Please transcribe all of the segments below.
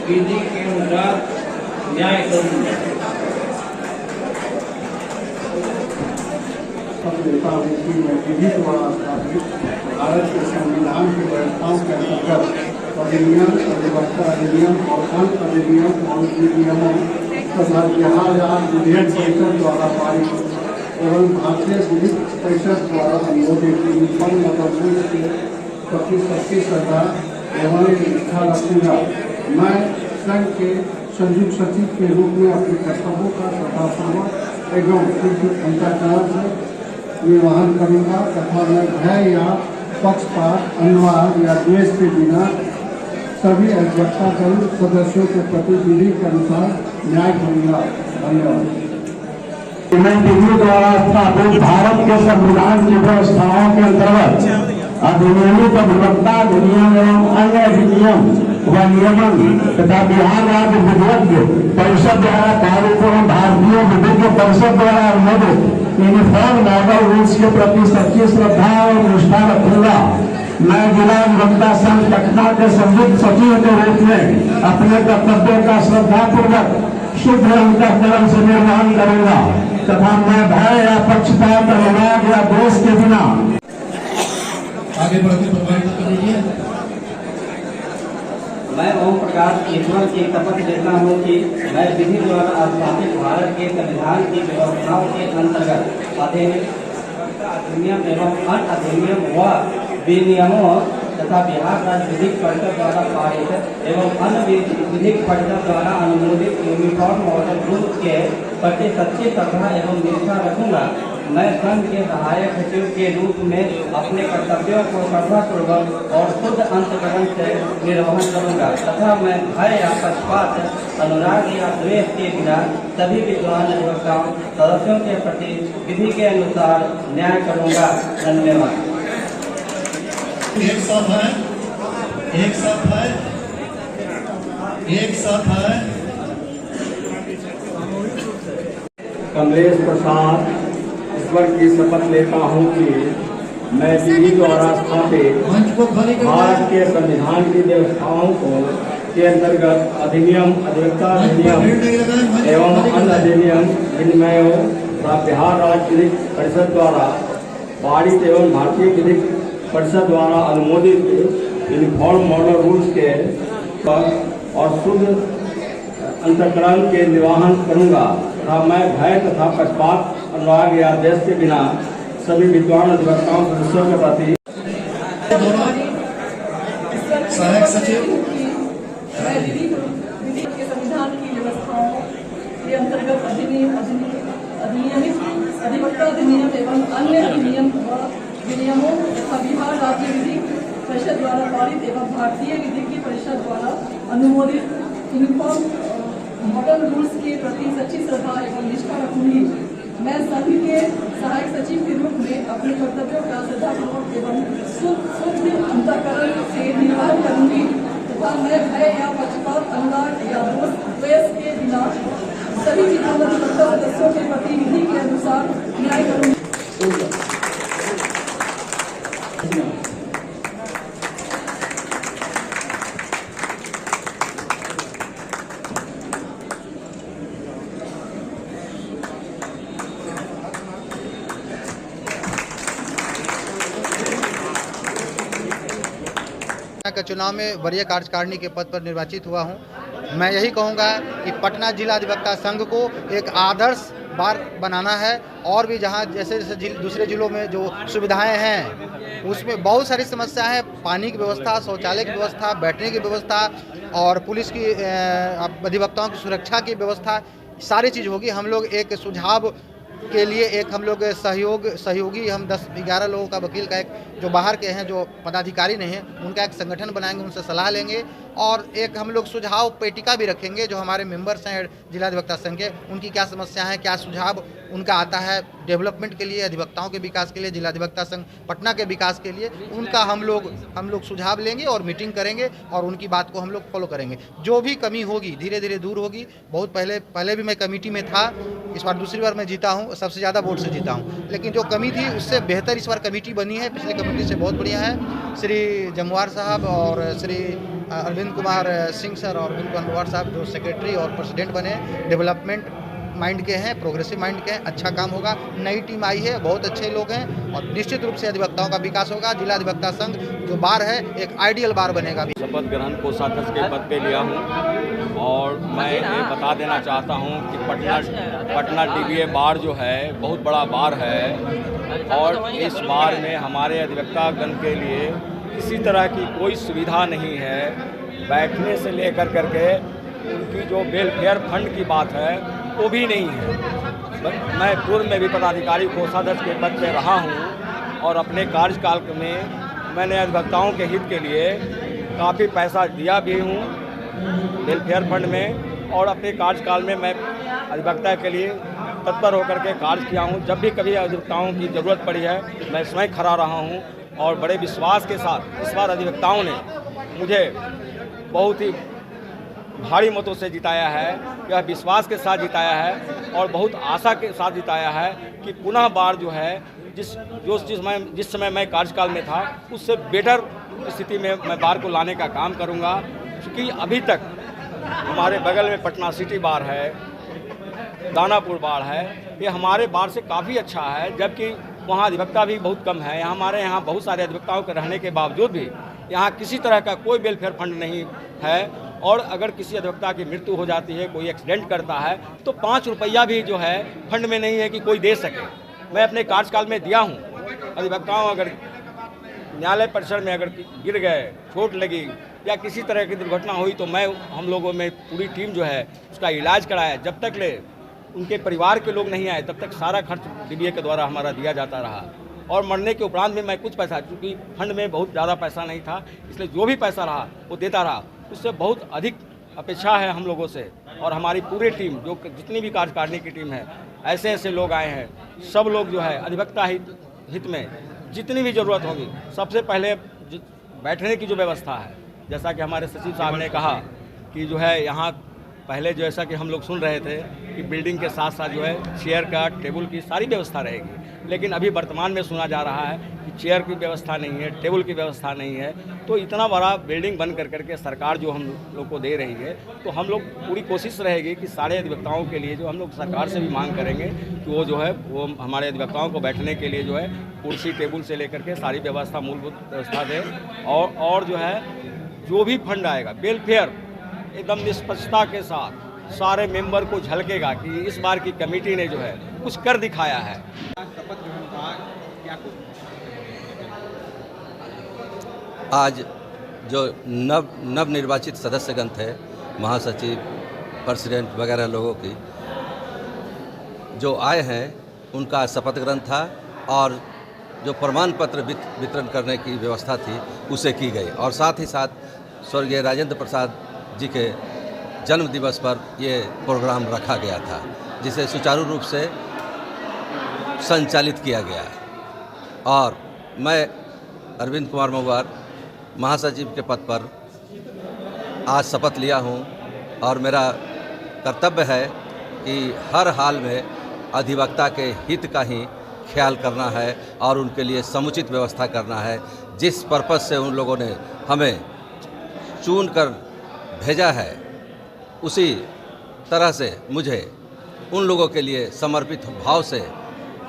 विधि के अनुसार न्याय करूंगा। देता हूँ कि मैं विधि द्वारा स्थापित भारत के संविधान की व्यवस्थाओं के अंतर्गत अधिनियम, अधिवक्ता अधिनियम और अन्य अधिनियम और विधिनियमों तथा बिहार राज्य विधेयक परिषद द्वारा पारित एवं भारतीय विधिक परिषद द्वारा अनुमोदित यूनिफॉर्म मतदान के प्रति सच्ची श्रद्धा एवं निष्ठा रखूंगा। मैं संघ के संयुक्त सचिव के रूप में अपने कर्तव्यों का श्रद्धापूर्वक एवं अंतःकरण से निर्वहन करूंगा तथा मैं भय या पक्षपात, अनुवाद या द्वेष के बिना सभी अधिवक्ता दल सदस्यों के प्रति विधि के अनुसार न्याय करूंगा। धन्यवाद। मैं विधि द्वारा स्थापित भारत के संविधान की व्यवस्थाओं के अंतर्गत अधिनियमित अधिवक्ता अधिनियम एवं अन्य अधिनियम व नियमन तथा बिहार राज्य विधेयक परिषद द्वारा पारित एवं भारतीय विधिक परिषद द्वारा अनुमोदित यूनिफॉर्म मॉडल रूल्स के प्रति सच्ची श्रद्धा और निष्ठा रखूंगा। मैं जिला अधिवक्ता संघ पटना के संयुक्त सचिव के रूप में अपने कर्तव्य का श्रद्धापूर्वक शुद्ध अंतःकरण से निर्वहन करूंगा तथा मैं भय या पक्षपात, अनुराग या दोष के बिना आगे बढ़ते प्रभावित कर लीजिए। मैं ओम प्रकाश ईश्वर की शपथ लेता हूँ कि मैं विधि द्वारा स्थापित भारत के संविधान की व्यवस्थाओं के अंतर्गत अधिनियम एवं अन्य अधिनियम व विनियमों तथा बिहार राज्य विधिक परिषद द्वारा पारित एवं अन्य विधिक परिषद द्वारा अनुमोदित यूनिफॉर्म मॉडल रूल्स के प्रति सच्ची श्रद्धा एवं निष्ठा रखूंगा। मैं संघ के सहायक सचिव के रूप में अपने कर्तव्यों को श्रद्धापूर्वक और शुद्ध अंतःकरण से निर्वहन करूंगा तथा मैं भय या पक्षपात, अनुराग या द्वेष के बिना सभी विद्वान अधिवक्ताओं सदस्यों के प्रति विधि के अनुसार न्याय करूंगा। धन्यवाद। एक साथ है, एक साथ है, एक साथ है। कमलेश प्रसाद ईश्वर की शपथ लेता हूँ कि मैं विधि द्वारा स्थापित भारत के संविधान की व्यवस्थाओं के अंतर्गत अधिनियम, अधिवक्ता अधिनियम एवं अन्य अधिनियम विनियमों तथा बिहार राज्य विधिक परिषद द्वारा पारित एवं भारतीय विधिक परिषद द्वारा अनुमोदित यूनिफॉर्म मॉडल रूल्स के और शुद्ध अंतःकरण के निर्वहन करूंगा तथा मैं भय तथा पक्षपात, अनुराग या देश के बिना सभी विद्वान अधिवक्ताओं सदस्यों के प्रति सहायक सचिव के संविधान की व्यवस्थाओं के अंतर्गत अधिनियमित अधिवक्ता अधिनियम एवं अन्य अधिनियम व विनियमों तथा बिहार राज्य विधिक परिषद द्वारा पारित एवं भारतीय विधिक परिषद द्वारा अनुमोदित यूनिफॉर्म मॉडल रूल्स के प्रति सच्ची श्रद्धा एवं निष्ठा रखूंगी। मैं संघ के सहायक सचिव के रूप में अपने कर्तव्यों का श्रद्धापूर्वक एवं शुद्ध अंतःकरण से निर्वहन करूंगी तथा मैं भय या पक्षपात, अनुराग या द्वेष के बिना सभी विद्वान अधिवक्ता सदस्यों के प्रति विधि के अनुसार न्याय करूंगी। का चुनाव में वरीय कार्यकारिणी के पद पर निर्वाचित हुआ हूं। मैं यही कहूंगा कि पटना जिला अधिवक्ता संघ को एक आदर्श बार बनाना है और भी जहां जैसे जैसे दूसरे जिलों में जो सुविधाएं हैं उसमें बहुत सारी समस्या है। पानी की व्यवस्था, शौचालय की व्यवस्था, बैठने की व्यवस्था और पुलिस की अधिवक्ताओं की सुरक्षा की व्यवस्था, सारी चीज़ होगी। हम लोग एक सुझाव के लिए एक हम लोग सहयोगी हम 10-11 लोगों का वकील का एक जो बाहर के हैं जो पदाधिकारी नहीं हैं उनका एक संगठन बनाएंगे, उनसे सलाह लेंगे और एक हम लोग सुझाव पेटिका भी रखेंगे जो हमारे मेंबर्स हैं जिला अधिवक्ता संघ के, उनकी क्या समस्या है, क्या सुझाव उनका आता है डेवलपमेंट के लिए, अधिवक्ताओं के विकास के लिए, जिला अधिवक्ता संघ पटना के विकास के लिए, उनका हम लोग सुझाव लेंगे और मीटिंग करेंगे और उनकी बात को हम लोग फॉलो करेंगे। जो भी कमी होगी धीरे धीरे दूर होगी। बहुत पहले भी मैं कमेटी में था, इस बार दूसरी बार मैं जीता हूँ, सबसे ज़्यादा वोट से जीता हूँ, लेकिन जो कमी थी उससे बेहतर इस बार कमेटी बनी है। पिछली कमेटी से बहुत बढ़िया है। श्री जमुआर साहब और श्री अरविंद कुमार सिंह सर और अरविंद कुमार पवार साहब जो सेक्रेटरी और प्रेसिडेंट बने, डेवलपमेंट माइंड के हैं, प्रोग्रेसिव माइंड के हैं, अच्छा काम होगा। नई टीम आई है, बहुत अच्छे लोग हैं और निश्चित रूप से अधिवक्ताओं का विकास होगा। जिला अधिवक्ता संघ जो बार है एक आइडियल बार बनेगा। शपथ ग्रहण कोषाध्यक्ष के पद पे लिया हूँ और मैं ये बता देना चाहता हूँ कि पटना DBA बार जो है बहुत बड़ा बार है और इस बार में हमारे अधिवक्तागण के लिए किसी तरह की कोई सुविधा नहीं है। बैठने से लेकर करके उनकी जो वेलफेयर फंड की बात है वो भी नहीं है। मैं पूर्व में भी पदाधिकारी कोषाध्यक्ष के पद पे रहा हूँ और अपने कार्यकाल में मैंने अधिवक्ताओं के हित के लिए काफ़ी पैसा दिया भी हूँ वेलफेयर फंड में और अपने कार्यकाल में मैं अधिवक्ता के लिए तत्पर होकर के कार्य किया हूँ। जब भी कभी अधिवक्ताओं की ज़रूरत पड़ी है मैं स्वयं खड़ा रहा हूँ और बड़े विश्वास के साथ इस बार अधिवक्ताओं ने मुझे बहुत ही भारी मतों से जिताया है। यह विश्वास के साथ जिताया है और बहुत आशा के साथ जिताया है कि पुनः बार जो है जिस समय मैं कार्यकाल में था उससे बेटर स्थिति में मैं बार को लाने का काम करूंगा। क्योंकि अभी तक हमारे बगल में पटना सिटी बार है, दानापुर बार है, ये हमारे बार से काफ़ी अच्छा है, जबकि वहाँ अधिवक्ता भी बहुत कम है। हमारे यहाँ बहुत सारे अधिवक्ताओं के रहने के बावजूद भी यहाँ किसी तरह का कोई वेलफेयर फंड नहीं है और अगर किसी अधिवक्ता की मृत्यु हो जाती है, कोई एक्सीडेंट करता है तो 5 रुपया भी जो है फंड में नहीं है कि कोई दे सके। मैं अपने कार्यकाल में दिया हूँ। अधिवक्ताओं अगर न्यायालय परिसर में अगर गिर गए, चोट लगी या किसी तरह की दुर्घटना हुई तो हम लोगों में पूरी टीम जो है उसका इलाज कराया। जब तक ले उनके परिवार के लोग नहीं आए तब तक सारा खर्च DBA के द्वारा हमारा दिया जाता रहा और मरने के उपरांत भी मैं कुछ पैसा, क्योंकि फंड में बहुत ज़्यादा पैसा नहीं था इसलिए जो भी पैसा रहा वो देता रहा। उससे बहुत अधिक अपेक्षा है हम लोगों से और हमारी पूरी टीम जो जितनी भी कार्यकारिणी की टीम है, ऐसे ऐसे लोग आए हैं। सब लोग जो है अधिवक्ता हित में जितनी भी ज़रूरत होगी, सबसे पहले बैठने की जो व्यवस्था है, जैसा कि हमारे सचिव साहब ने कहा कि जो है यहाँ पहले जैसा कि हम लोग सुन रहे थे कि बिल्डिंग के साथ साथ जो है चेयर का, टेबल की सारी व्यवस्था रहेगी, लेकिन अभी वर्तमान में सुना जा रहा है कि चेयर की व्यवस्था नहीं है, टेबल की व्यवस्था नहीं है। तो इतना बड़ा बिल्डिंग बन कर करके सरकार जो हम लोग को दे रही है तो हम लोग पूरी कोशिश रहेगी कि सारे अधिवक्ताओं के लिए जो हम लोग सरकार से भी मांग करेंगे कि वो जो है वो हमारे अधिवक्ताओं को बैठने के लिए जो है कुर्सी टेबल से लेकर के सारी व्यवस्था, मूलभूत व्यवस्था दे और जो है जो भी फंड आएगा वेलफेयर एकदम निष्पक्षता के साथ सारे मेंबर को झलकेगा कि इस बार की कमेटी ने जो है कुछ कर दिखाया है। आज जो नव निर्वाचित सदस्यगण थे, महासचिव, प्रेसिडेंट वगैरह लोगों की जो आए हैं उनका शपथ ग्रहण था और जो प्रमाण पत्र वितरण करने की व्यवस्था थी उसे की गई और साथ ही साथ स्वर्गीय राजेंद्र प्रसाद जी के जन्म दिवस पर ये प्रोग्राम रखा गया था जिसे सुचारू रूप से संचालित किया गया। और मैं अरविंद कुमार महुआर महासचिव के पद पर आज शपथ लिया हूँ और मेरा कर्तव्य है कि हर हाल में अधिवक्ता के हित का ही ख्याल करना है और उनके लिए समुचित व्यवस्था करना है। जिस पर्पज़ से उन लोगों ने हमें चुन कर भेजा है उसी तरह से मुझे उन लोगों के लिए समर्पित भाव से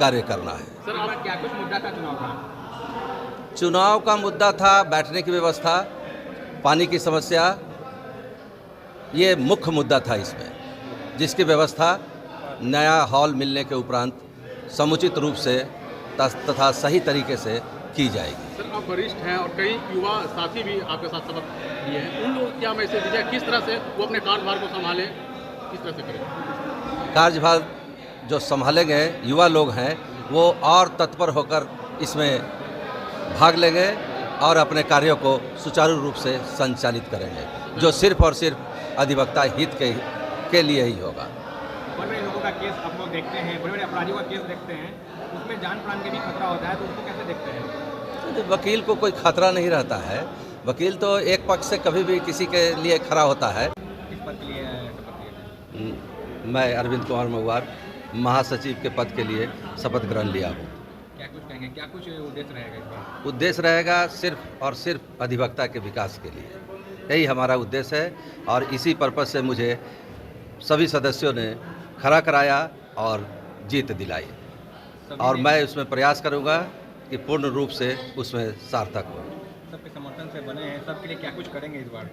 कार्य करना है। सर, आपका क्या कुछ मुद्दा था चुनाव चुनाव का मुद्दा था बैठने की व्यवस्था, पानी की समस्या, ये मुख्य मुद्दा था इसमें, जिसकी व्यवस्था नया हॉल मिलने के उपरांत समुचित रूप से तथा सही तरीके से की जाएगी। सर, आप वरिष्ठ हैं और कई युवा साथी भी आपके साथ शपथ लिए हैं, उन लोग क्या मैसेज दीजिए, किस तरह से वो अपने कार्यभार को संभालें, किस तरह से करें? कार्यभार जो संभालेंगे युवा लोग हैं वो और तत्पर होकर इसमें भाग लेंगे और अपने कार्यों को सुचारू रूप से संचालित करेंगे जो सिर्फ और सिर्फ अधिवक्ता हित के लिए ही होगा। बड़े लोगों का केस आप लोग देखते हैं, बड़े बड़े अपराधियों का केस देखते हैं, उसमें जान प्राण के भी खतरा होता है, तो उसको कैसे देखते हैं? तो वकील को कोई खतरा नहीं रहता है। वकील तो एक पक्ष से कभी भी किसी के लिए खड़ा होता है। किस पद के लिए शपथ लिया? मैं अरविंद कुमार महुआर महासचिव के पद के लिए शपथ ग्रहण लिया हूँ। क्या कुछ कहेंगे, क्या कुछ उद्देश्य रहेगा इस बार? उद्देश्य रहेगा सिर्फ और सिर्फ अधिवक्ता के विकास के लिए। यही हमारा उद्देश्य है और इसी पर्पज़ से मुझे सभी सदस्यों ने खड़ा कराया और जीत दिलाई और मैं उसमें प्रयास करूंगा कि पूर्ण रूप से उसमें सार्थक हो। सबके समर्थन से बने हैं, सबके लिए क्या कुछ करेंगे इस बार?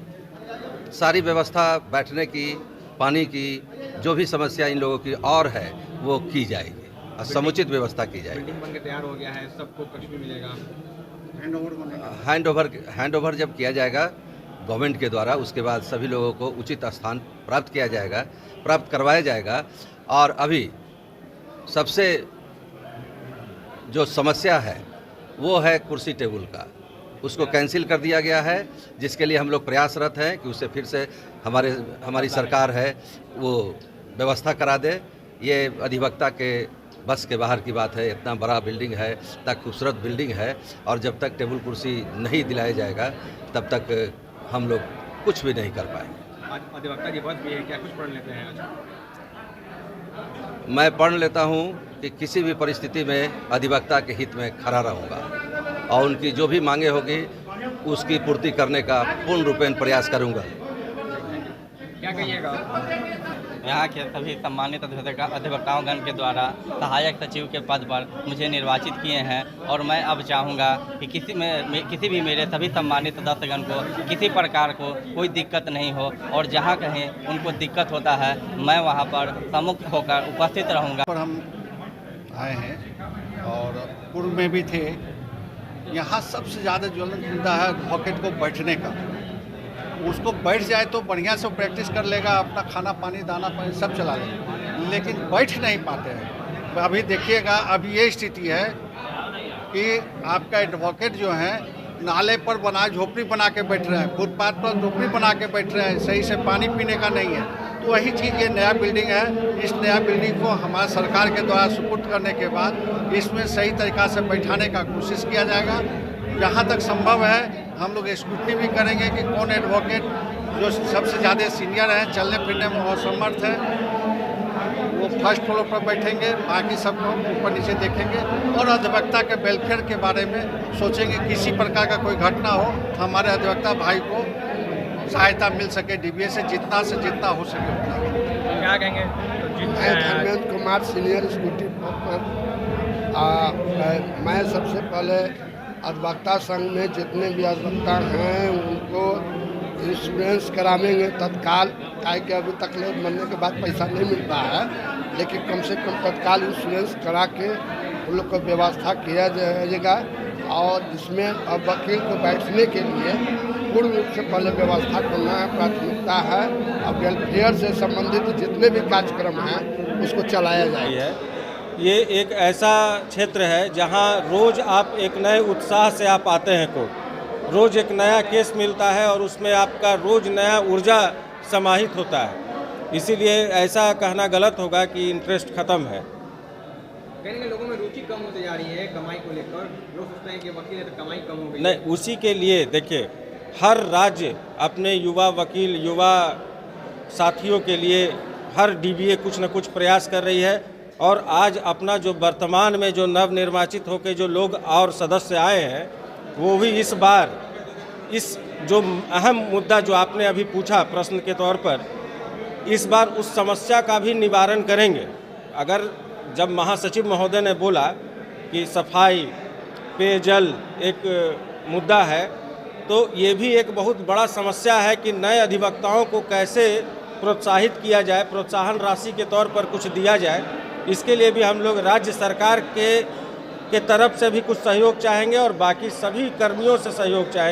सारी व्यवस्था बैठने की, पानी की, जो भी समस्या इन लोगों की और है वो की जाएगी और समुचित व्यवस्था की जाएगी। बिल्डिंग बनकर तैयार हो गया है, सबको कक्ष भी मिलेगा। हैंड ओवर जब किया जाएगा गवर्नमेंट के द्वारा, उसके बाद सभी लोगों को उचित स्थान प्राप्त किया जाएगा, प्राप्त करवाया जाएगा। और अभी सबसे जो समस्या है वो है कुर्सी टेबल का, उसको कैंसिल कर दिया गया है, जिसके लिए हम लोग प्रयासरत हैं कि उससे फिर से हमारी सरकार है वो व्यवस्था करा दे। ये अधिवक्ता के बस के बाहर की बात है, इतना बड़ा बिल्डिंग है, इतना खूबसूरत बिल्डिंग है और जब तक टेबल कुर्सी नहीं दिलाया जाएगा तब तक हम लोग कुछ भी नहीं कर पाएंगे। आज अधिवक्ता दिवस भी है, क्या कुछ पढ़ लेते हैं आज? मैं पढ़ लेता हूं कि किसी भी परिस्थिति में अधिवक्ता के हित में खड़ा रहूंगा और उनकी जो भी मांगे होगी उसकी पूर्ति करने का पूर्ण रूपेण प्रयास करूंगा। क्या कहिएगा? यहाँ के सभी सम्मानित अधिवक्ताओंगण के द्वारा सहायक सचिव के पद पर मुझे निर्वाचित किए हैं और मैं अब चाहूँगा कि किसी भी मेरे सभी सम्मानित सदस्यगण को किसी प्रकार को कोई दिक्कत नहीं हो और जहाँ कहीं उनको दिक्कत होता है मैं वहाँ पर सम्मुख होकर उपस्थित रहूँगा। पर हम आए हैं और पूर्व में भी थे। यहाँ सबसे ज़्यादा ज्वलंत मुद्दा है एडवोकेट को बैठने का। उसको बैठ जाए तो बढ़िया से प्रैक्टिस कर लेगा, अपना खाना पानी दाना पानी सब चला लेगा, लेकिन बैठ नहीं पाते हैं। अभी देखिएगा, अभी ये स्थिति है कि आपका एडवोकेट जो है नाले पर झोपड़ी बना के बैठ रहे हैं, फुटपाथ पर झोपड़ी बना के बैठ रहे हैं, सही से पानी पीने का नहीं है। तो वही चीज़ ये नया बिल्डिंग है, इस नया बिल्डिंग को हमारे सरकार के द्वारा सुपुर्द करने के बाद इसमें सही तरीक़ा से बैठाने का कोशिश किया जाएगा। जहाँ तक संभव है हम लोग स्क्रूटनी भी करेंगे कि कौन एडवोकेट जो सबसे ज़्यादा सीनियर हैं, चलने फिरने में असमर्थ है, वो फर्स्ट फ्लोर पर बैठेंगे, बाकी सबको ऊपर नीचे देखेंगे और अधिवक्ता के वेलफेयर के बारे में सोचेंगे। किसी प्रकार का कोई घटना हो हमारे अधिवक्ता भाई को सहायता मिल सके, डीबीए से जितना हो सके उतना। क्या कहेंगे? मैं धर्मेंद्र कुमार सीनियर स्कूटी पर मैं सबसे पहले अधिवक्ता संघ में जितने भी अधिवक्ता हैं उनको इंश्योरेंस करावेंगे तत्काल, कि अभी तक बनने के बाद पैसा नहीं मिलता है, लेकिन कम से कम तत्काल इंश्योरेंस करा के उन लोग को व्यवस्था किया जाएगा। और इसमें अब वकील को बैठने के लिए पूर्ण रूप से पहले व्यवस्था करना है, प्राथमिकता है। अब वेलफेयर से संबंधित जितने भी कार्यक्रम हैं उसको चलाया जाएगा। ये एक ऐसा क्षेत्र है जहां रोज़ आप एक नए उत्साह से आप आते हैं कोर्ट, रोज़ एक नया केस मिलता है और उसमें आपका रोज़ नया ऊर्जा समाहित होता है। इसीलिए ऐसा कहना गलत होगा कि इंटरेस्ट ख़त्म है। कहीं लोगों में रुचि कम होती जा रही है कमाई को लेकर, लोग सोचते हैं कि वकील है तो कमाई कम हो गई। नहीं, उसी के लिए देखिए हर राज्य अपने युवा वकील, युवा साथियों के लिए हर डीबीए कुछ न कुछ प्रयास कर रही है। और आज अपना जो वर्तमान में जो नवनिर्वाचित होकर जो लोग और सदस्य आए हैं वो भी इस बार इस जो अहम मुद्दा जो आपने अभी पूछा प्रश्न के तौर पर, इस बार उस समस्या का भी निवारण करेंगे। अगर जब महासचिव महोदय ने बोला कि सफाई पेयजल एक मुद्दा है, तो ये भी एक बहुत बड़ा समस्या है कि नए अधिवक्ताओं को कैसे प्रोत्साहित किया जाए, प्रोत्साहन राशि के तौर पर कुछ दिया जाए। इसके लिए भी हम लोग राज्य सरकार के तरफ से भी कुछ सहयोग चाहेंगे और बाकी सभी कर्मियों से सहयोग चाहेंगे।